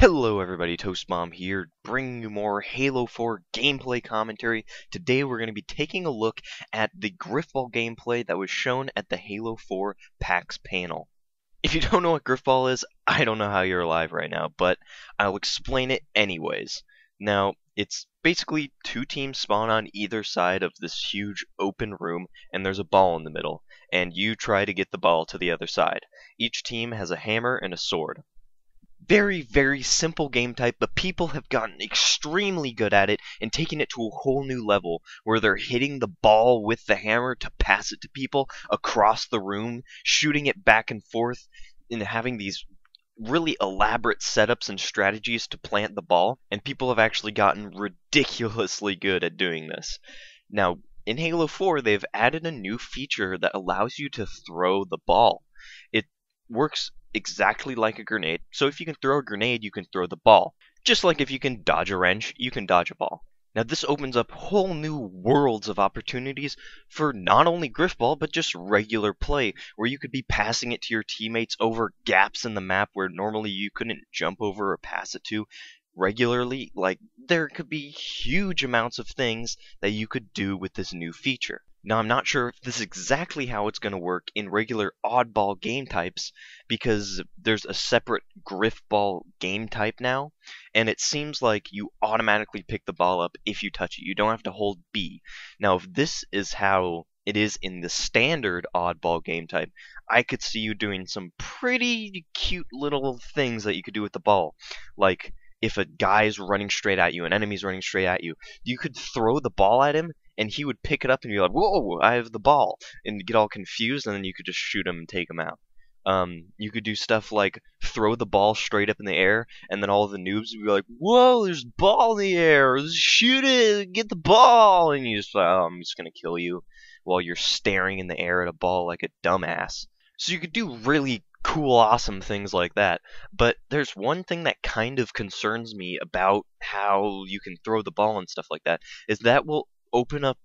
Hello everybody, Toast Mom here, bringing you more Halo 4 gameplay commentary. Today we're going to be taking a look at the Grifball gameplay that was shown at the Halo 4 PAX panel. If you don't know what Grifball is, I don't know how you're alive right now, but I'll explain it anyways. Now, it's basically two teams spawn on either side of this huge open room, and there's a ball in the middle, and you try to get the ball to the other side. Each team has a hammer and a sword. Very, very simple game type, but people have gotten extremely good at it and taken it to a whole new level where they're hitting the ball with the hammer to pass it to people across the room, shooting it back and forth, and having these really elaborate setups and strategies to plant the ball, and people have actually gotten ridiculously good at doing this. Now, in Halo 4, they've added a new feature that allows you to throw the ball. It works exactly like a grenade. So if you can throw a grenade, you can throw the ball. Just like if you can dodge a wrench, you can dodge a ball. Now this opens up whole new worlds of opportunities for not only Grifball, but just regular play, where you could be passing it to your teammates over gaps in the map where normally you couldn't jump over or pass it to regularly. Like, there could be huge amounts of things that you could do with this new feature. Now, I'm not sure if this is exactly how it's going to work in regular oddball game types, because there's a separate Grifball game type now, and it seems like you automatically pick the ball up if you touch it. You don't have to hold B. Now, if this is how it is in the standard oddball game type, I could see you doing some pretty cute little things that you could do with the ball. Like, if a guy's running straight at you, an enemy's running straight at you, you could throw the ball at him, and he would pick it up and be like, "Whoa, I have the ball," and get all confused, and then you could just shoot him and take him out. You could do stuff like throw the ball straight up in the air, and then all the noobs would be like, "Whoa, there's a ball in the air! Shoot it! Get the ball!" And you just like, "Oh, I'm just gonna kill you," while you're staring in the air at a ball like a dumbass. So you could do really cool, awesome things like that. But there's one thing that kind of concerns me about how you can throw the ball and stuff like that, is that will open up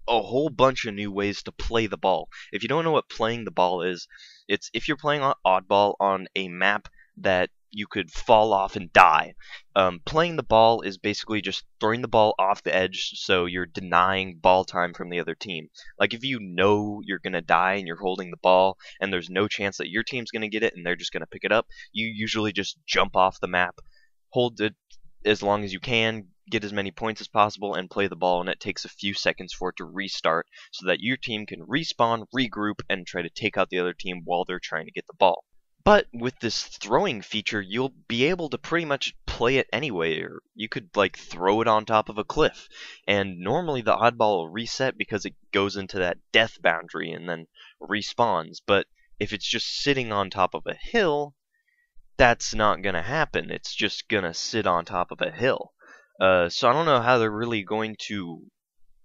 a whole bunch of new ways to play the ball. If you don't know what playing the ball is, it's if you're playing oddball on a map that you could fall off and die. Playing the ball is basically just throwing the ball off the edge, so you're denying ball time from the other team. Like, if you know you're going to die and you're holding the ball and there's no chance that your team's going to get it and they're just going to pick it up, you usually just jump off the map, hold it as long as you can, get as many points as possible, and play the ball, and it takes a few seconds for it to restart so that your team can respawn, regroup, and try to take out the other team while they're trying to get the ball. But with this throwing feature, you'll be able to pretty much play it anyway, or you could like throw it on top of a cliff, and normally the oddball will reset because it goes into that death boundary and then respawns. But if it's just sitting on top of a hill, that's not gonna happen. It's just gonna sit on top of a hill. So I don't know how they're really going to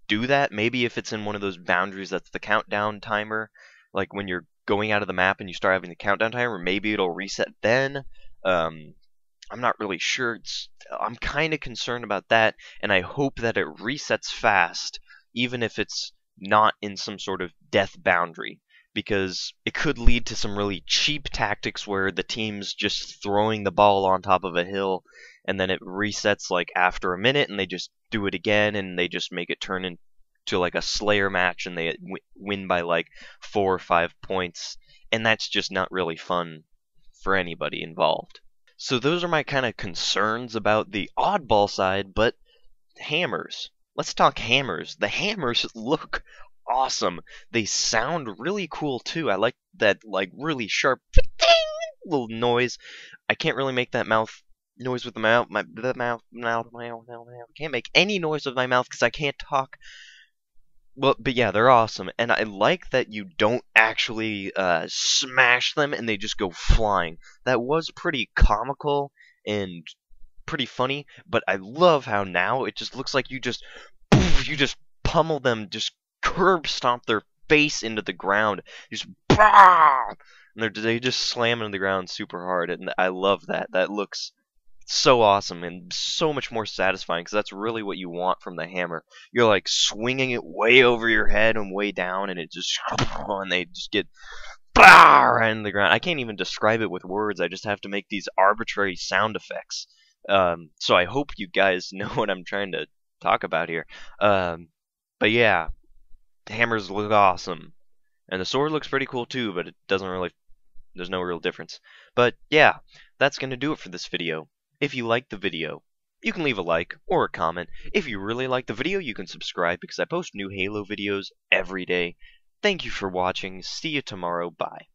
do that. Maybe if it's in one of those boundaries that's the countdown timer, like when you're going out of the map and you start having the countdown timer, maybe it'll reset then. I'm not really sure. I'm kind of concerned about that, and I hope that it resets fast, even if it's not in some sort of death boundary, because it could lead to some really cheap tactics where the team's just throwing the ball on top of a hill, and then it resets like after a minute, and they just do it again, and they just make it turn into like a Slayer match, and they win by like 4 or 5 points, and that's just not really fun for anybody involved. So those are my kind of concerns about the oddball side. But hammers. Let's talk hammers. The hammers look awesome. They sound really cool too. I like that like really sharp little noise. I can't really make that mouth noise with the mouth. I can't make any noise with my mouth because I can't talk. Well, but yeah, they're awesome, and I like that you don't actually smash them and they just go flying. That was pretty comical and pretty funny, but I love how now it just looks like you just pummel them, just curb stomp their face into the ground, just and they just slam into the ground super hard, and I love that. That looks so awesome and so much more satisfying, because that's really what you want from the hammer. You're like swinging it way over your head and way down, and it just and they just get right in the ground. I can't even describe it with words. I just have to make these arbitrary sound effects. So I hope you guys know what I'm trying to talk about here. But yeah, the hammers look awesome. And the sword looks pretty cool too, but it doesn't really, there's no real difference. But yeah, that's going to do it for this video. If you liked the video, you can leave a like or a comment. If you really like the video, you can subscribe because I post new Halo videos every day. Thank you for watching. See you tomorrow. Bye.